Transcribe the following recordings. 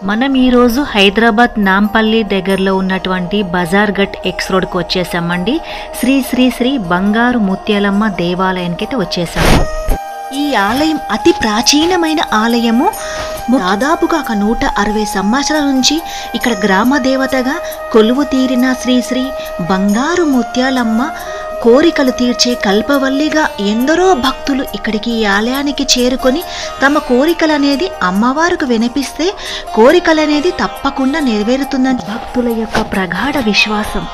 మనం ఈరోజు హైదరాబాద్ నాంపల్లి దగ్గరలో ఉన్నటువంటి బజార్ గట్ ఎక్స్ రోడ్కి వచ్చేసామండి. శ్రీ శ్రీ శ్రీ బంగారు ముత్యాలమ్మ దేవాలయానికి అయితే వచ్చేసాము. ఈ ఆలయం అతి ప్రాచీనమైన ఆలయము. దాదాపుగా ఒక 160 సంవత్సరాల నుంచి ఇక్కడ గ్రామ దేవతగా కొలువు తీరిన శ్రీ శ్రీ బంగారు ముత్యాలమ్మ కోరికలు తీర్చే కల్పవల్లిగా ఎందరో భక్తులు ఇక్కడికి ఈ ఆలయానికి చేరుకొని తమ కోరికలు అనేది అమ్మవారికి వినిపిస్తే కోరికలు అనేది తప్పకుండా నెరవేరుతుందని భక్తుల యొక్క ప్రగాఢ విశ్వాసం.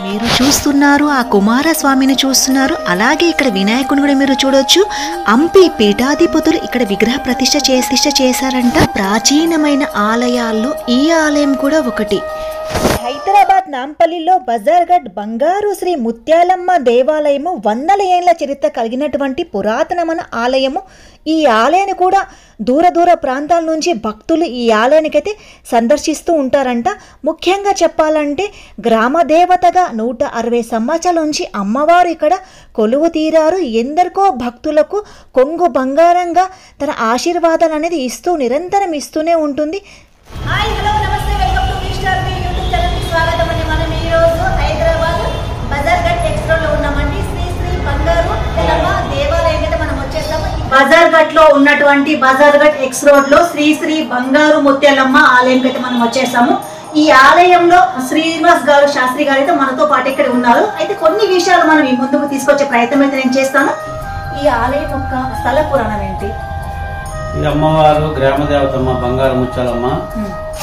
మీరు చూస్తున్నారు ఆ కుమారస్వామిని చూస్తున్నారు. అలాగే ఇక్కడ వినాయకుని కూడా మీరు చూడొచ్చు. అంపి పీఠాధిపతులు ఇక్కడ విగ్రహ ప్రతిష్ఠ చేశారంట. ప్రాచీనమైన ఆలయాల్లో ఈ ఆలయం కూడా ఒకటి. హైదరాబాద్ నాంపల్లిలో బజార్గఢ్ బంగారు శ్రీ ముత్యాలమ్మ దేవాలయము 100 ఏళ్ల చరిత్ర కలిగినటువంటి పురాతనమైన ఆలయము. ఈ ఆలయాన్ని కూడా దూర ప్రాంతాల నుంచి భక్తులు ఈ ఆలయానికైతే సందర్శిస్తూ ఉంటారంట. ముఖ్యంగా చెప్పాలంటే గ్రామ దేవతగా 160 సంవత్సరాల నుంచి అమ్మవారు ఇక్కడ కొలువు తీరారు. ఎందరికో భక్తులకు కొంగు బంగారంగా తన ఆశీర్వాదాలు అనేది నిరంతరం ఇస్తూనే ఉంటుంది. హాయ్, హలో, నమస్తే, welcome to mister B YouTube channel కి స్వాగతం అండి. మనం ఈ రోజు హైదరాబాద్ బజార్ గట్ ఎక్స్ రోడ్ లో ఉన్నామండి. శ్రీ శ్రీ బంగారు ముత్యాలమ్మ దేవాలయం అయితే మనం వచ్చేసాము. బజార్ గట్ లో ఉన్నటువంటి బజార్ గట్ ఎక్స్ రోడ్ లో శ్రీ శ్రీ బంగారు ముత్యాలమ్మ ఆలయం అయితే మనం వచ్చేసాము. ఈ ఆలయంలో శ్రీనివాస్ గారు శాస్త్రి గారు అయితే మనతో పాటు ఇక్కడ ఉన్నారు. అయితే కొన్ని విషయాలు మనం ఈ ముందుకు తీసుకొచ్చే ప్రయత్నం అయితే నేను చేస్తాను. ఈ ఆలయం యొక్క స్థల పురాణం ఏంటి? ఈ అమ్మవారు గ్రామ దేవతమ్మ బంగారు ముత్యాలమ్మ,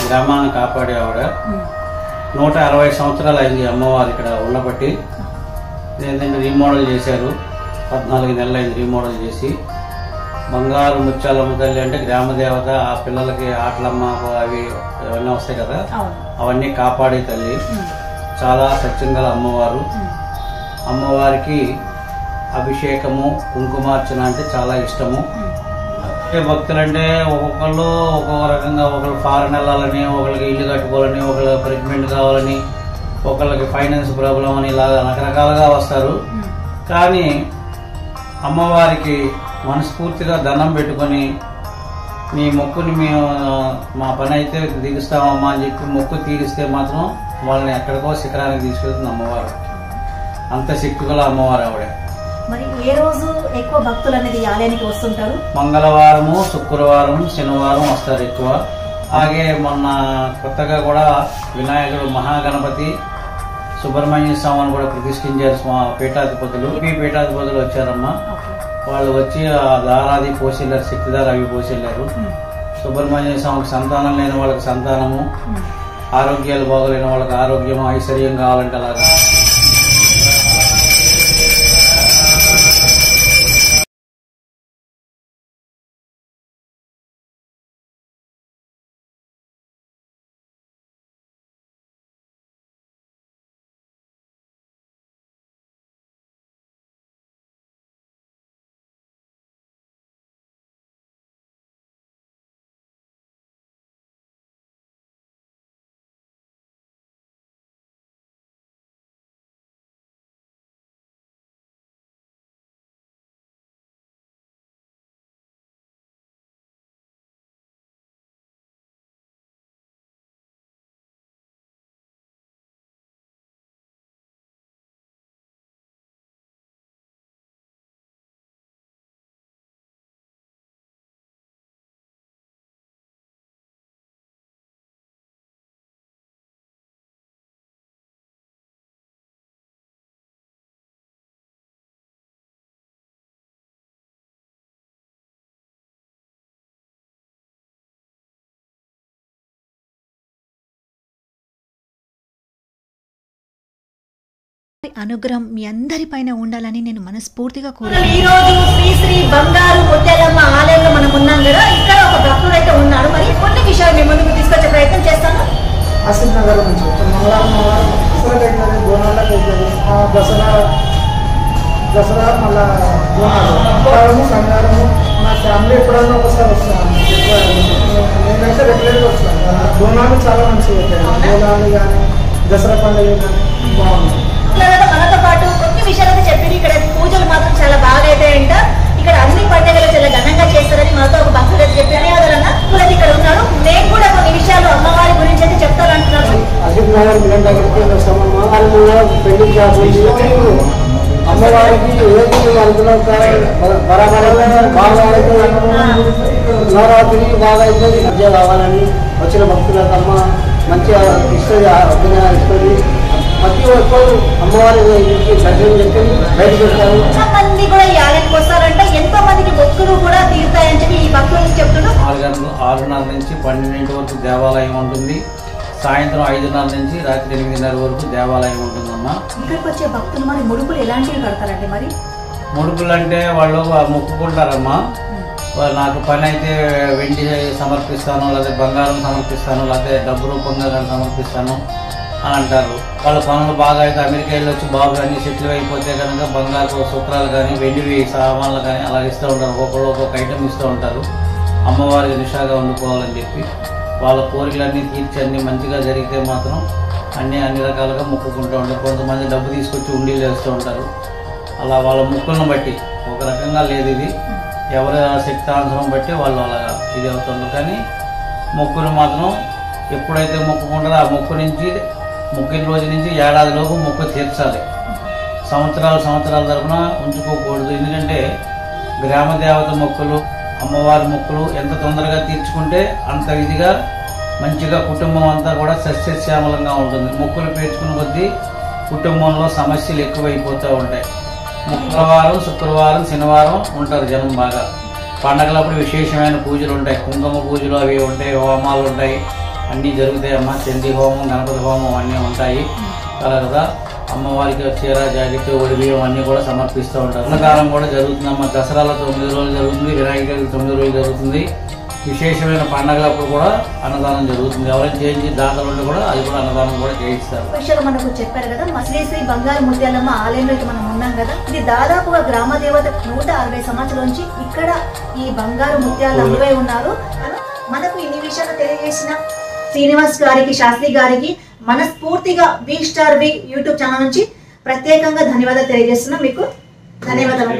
గ్రామాన్ని కాపాడే ఆవిడ. 160 సంవత్సరాలు అయింది అమ్మవారు ఇక్కడ ఉండబట్టి. ఏంటంటే రీమోడల్ చేశారు, 14 నెలలు అయింది రీమోడల్ చేసి. బంగారు ముత్యాలమ్మ తల్లి అంటే గ్రామ దేవత. ఆ పిల్లలకి ఆటలమ్మ అవి అవన్నీ వస్తాయి కదా, అవన్నీ కాపాడే తల్లి. చాలా సత్యం గల అమ్మవారు. అమ్మవారికి అభిషేకము కుంకుమార్చన అంటే చాలా ఇష్టము. భక్తులంటే ఒక్కొక్కళ్ళు ఒక్కొక్క రకంగా, ఒకళ్ళు ఫారెన్ వెళ్ళాలని, ఒకళ్ళకి ఇల్లు కట్టుకోవాలని, ఒకళ్ళు ప్రెగ్నెంట్ కావాలని, ఒకళ్ళకి ఫైనాన్స్ ప్రాబ్లం అని, ఇలాగా రకరకాలుగా వస్తారు. కానీ అమ్మవారికి మనస్ఫూర్తిగా దండం పెట్టుకొని మీ మొక్కుని మేము మా పని అయితే దిగుస్తామమ్మా అని చెప్పి మొక్కు తీరిస్తే మాత్రం వాళ్ళని ఎక్కడికో శిఖరానికి తీసుకెళ్తుంది అమ్మవారు. అంత శక్తి గల అమ్మవారు ఆవిడ. మరి ఏ రోజు ఎక్కువ భక్తులు అనేది ఈ ఆలయానికి వస్తుంటారు? మంగళవారము, శుక్రవారం, శనివారం వస్తారు ఎక్కువ. అలాగే మొన్న కొత్తగా కూడా వినాయకుడు, మహాగణపతి, సుబ్రహ్మణ్య స్వామిని కూడా ప్రతిష్ఠించారు పీఠాధిపతులు. ఈ పీఠాధిపతులు వచ్చారమ్మా. వాళ్ళు వచ్చి ఆ దారాది పోసిల్లారు, శక్తిదార అవి పోసిల్లారు. సుబ్రహ్మణ్య స్వామికి సంతానం లేని వాళ్ళకి సంతానము, ఆరోగ్యాలు బాగోలేని వాళ్ళకి ఆరోగ్యం, ఐశ్వర్యం కావాలంటే అలాగా. అనుగ్రహం మీ అందరి పైన ఉండాలని నేను మనస్ఫూర్తిగా ఈ రోజు శ్రీ శ్రీ బంగారు ముత్యాలమ్మ ఆలయంలో మనం ఉన్నాం కదా. ఇక్కడ ఒక భక్తుడు అయితే ఉన్నాడు. మరి కొన్ని విషయాలు మీ ముందుకు తీసుకొచ్చే ప్రయత్నం చేస్తాను. ఆసిఫ్ నగర్ నుంచి మంగళవారం బోనాలకు దసరా మళ్ళా బోనాలు సంగారము. నా ఫ్యామిలీ ఎప్పుడైనా ఒకసారి వస్తాను. నేనైతే రెగ్యులర్గా వస్తాను. బోనాలు చాలా మంచిగా ఉంటాయి. బోనాలు కానీ దసరా పండుగ కానీ బాగుంది. మనతో పాటు కొన్ని విషయాలు అయితే చెప్పి ఇక్కడ పూజలు మాత్రం చాలా బాగా అవుతాయంట. ఇక్కడ అన్ని పండుగలు చాలా ఘనంగా చేస్తారని మనతో ఒక భక్తులు అయితే చెప్పి ధన్యవాదాలన్న. ఇక్కడ ఉన్నారు. నేను కూడా కొన్ని విషయాలు గారి మిలన్ దగ్గరికి వస్తామమ్మా. వాళ్ళు పెళ్లి చేస్తుంది అమ్మవారికి ఏది అనుకున్న బరాబరంగా బాగా అవుతుంది. నవరాత్రి బాగా అవుతుంది. విద్య కావాలని వచ్చిన భక్తులకు అమ్మ మంచిగా ఇస్తుంది, అభినయాలు ఇస్తుంది. ప్రతి ఒక్కరు అమ్మవారి దర్శనం చేసుకొని బయటకు వస్తారు. మంది కూడా ఈ ఆలయానికి వస్తారంటే ఎంతో మందికి భక్తులు కూడా తీరుతాయని చెప్పి ఈ భక్తులు చెప్తున్నారు. 6:30 నుంచి 12 వరకు దేవాలయం ఉంటుంది. సాయంత్రం 5:30 నుంచి రాత్రి 8:30 వరకు దేవాలయం ఉంటుందమ్మా. ఇక్కడికి వచ్చే భక్తులు మరి ముడుపులు ఎలాంటివి కడతారండి? మరి ముడుపులు అంటే వాళ్ళు మొక్కుకుంటారమ్మా. నాకు పని అయితే వెండి సమర్పిస్తాను, లేకపోతే బంగారం సమర్పిస్తాను, లేకపోతే డబ్బు రూపంగా కానీ సమర్పిస్తాను అని అంటారు. వాళ్ళ పనులు బాగా అయితే అమెరికా వెళ్ళి వచ్చి బాబు అన్ని సెటిల్ అయిపోతే కనుక బంగారు సూత్రాలు కానీ వెండివి సామాన్లు కానీ అలా ఇస్తూ ఉంటారు. ఒక్కొక్కరు ఒక్కొక్క ఐటెం ఇస్తూ ఉంటారు. అమ్మవారికి నిషాగా వండుకోవాలని చెప్పి వాళ్ళ కోరికలన్నీ తీర్చి అన్ని మంచిగా జరిగితే మాత్రం అన్ని రకాలుగా మొక్కుకుంటూ ఉంటారు. కొంతమంది డబ్బు తీసుకొచ్చి ఉండీలు వేస్తూ ఉంటారు. అలా వాళ్ళ మొక్కులను బట్టి ఒక రకంగా లేదు, ఇది ఎవరి శక్తాంతరం బట్టి వాళ్ళు అలా ఇది అవుతుండ్రు. కానీ మొక్కును మాత్రం ఎప్పుడైతే మొక్కుకుంటారో ఆ మొక్కిన రోజు నుంచి ఏడాదిలోపు మొక్కు తీర్చాలి. సంవత్సరాల తరపున ఉంచుకోకూడదు. ఎందుకంటే గ్రామ దేవత మొక్కులు, అమ్మవారి మొక్కులు ఎంత తొందరగా తీర్చుకుంటే అంత ఇదిగా మంచిగా కుటుంబం అంతా కూడా సస్యశ్యామలంగా ఉంటుంది. మొక్కులు పేర్చుకున్న కొద్దీ కుటుంబంలో సమస్యలు ఎక్కువైపోతూ ఉంటాయి. మంగళవారం, శుక్రవారం, శనివారం ఉంటారు జనం బాగా. పండగలప్పుడు విశేషమైన పూజలు ఉంటాయి, కుంకుమ పూజలు అవి ఉంటాయి, హోమాలు ఉంటాయి, అన్నీ జరుగుతాయి అమ్మ. చండీ హోమం, గణపతి హోమం అన్నీ ఉంటాయి కదా. అమ్మవారికి చీర, జాకెట్, ఒడిబియ్యం అన్నీ కూడా సమర్పిస్తూ ఉంటారు. అన్నదానం కూడా జరుగుతుందమ్మ. దసరాలో 9 రోజులు జరుగుతుంది, వినాయక చవితి 9 రోజులు జరుగుతుంది. విశేషమైన పండగలప్పుడు కూడా అన్నదానం జరుగుతుంది. ఎవరైనా చేయించి దాతలు ఉంటే కూడా అది కూడా అన్నదానం కూడా చేయిస్తారు. విషయాలు మనకు చెప్పారు కదా, శ్రీ శ్రీ బంగారు ముత్యాలమ్మ ఆలయంలో అయితే మనం ఉన్నాం కదా. ఇది దాదాపుగా గ్రామ దేవత 160 సంవత్సరాల నుంచి ఇక్కడ ఈ బంగారు ముత్యాలు అమ్మువై ఉన్నారు. మనకు ఇన్ని విషయాలు తెలియజేసిన శ్రీనివాస్ గారికి, శాస్త్రి గారికి మనస్ఫూర్తిగా V-Star V యూట్యూబ్ ఛానల్ నుంచి ప్రత్యేకంగా ధన్యవాదాలు తెలియజేస్తున్నాం. మీకు ధన్యవాదాలు.